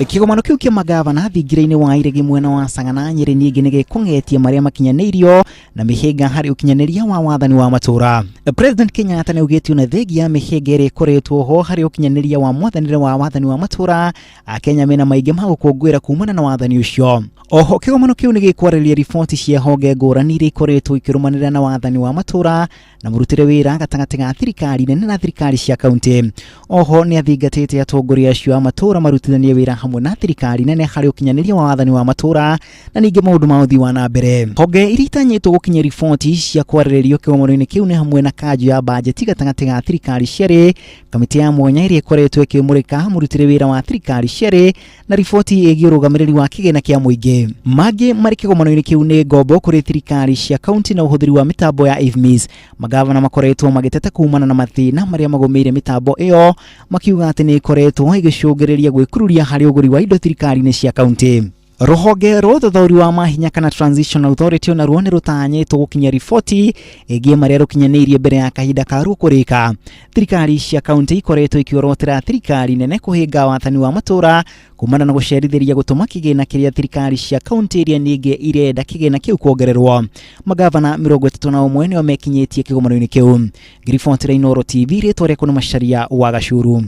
Kigomano kiu kia magavana thingira-ini wa iregi mwena wa Sagana Nyeri ningi nigikongetie maria makinyanirio na mihinga hari ukinyaniria wa wathani wa matura. President Kenyatta ni ugitio na thegia mihinga iri koretwo ho hari ukinyaniria wa mwathanire wa wathani wa matura Kenya mena maingi ma gukungwira kumana na wathani ucio. Oho kigomano kiu nigikwareria riboti cia honge ngurani iri koretwo ikirumanira na wathani wa matura na murutire wira gatagati ga thirikari nene na thirikari cia kaunti. Oho ni athingatite atongoria acio a matura marutithanie wira hamwe na thirikari nene hari ukinyaniria wa wathani wa matura na ningi maundu ma uthii wa na mbere. Honge iritanyitwo gukinya riboti cia kwarererio kigomano-ini kiu ni hamwe na kanju ya bajeti gatagati ga thirikari ciari, kamiti ya mwanya iri ikoretwo ikimurika murutire wira wa thirikari ciari na riboti igi urugamiriri wa kigena kia muingi. Magi mari kigomano-ini kiu ni ngombo kuri thirikari cia kaunti na uhuthiri wa mitambo ya IFMIS. Magavana makoretwo magiteta kumana na mathina maria magomeire mitambo iyo, makiuga ati ni ikoretwo igicungiriria gwikururia hari uguri wa indo thirikari-ini cia kaunti. Ruhonge rwa uthathauri wa mahinya kana Transition Authority na ruone rutanyitwo gukinya riboti igie maria rukinyanirie mbere ya kahinda ka rukurika. Thirikari cia kaunti ikoretwo ikiorotera thirikari nene kuhinga wathani wa matura kumana na gucerithiria gutuma kigena kiria thirikari cia kaunti iria ningi irenda kigena kiu kuongererwo. Magavana 31 nio mekinyitie kigomano-ini kiu. Riboti ra Inooro TV ritwa ria Kuna Macharia wa Gachuru.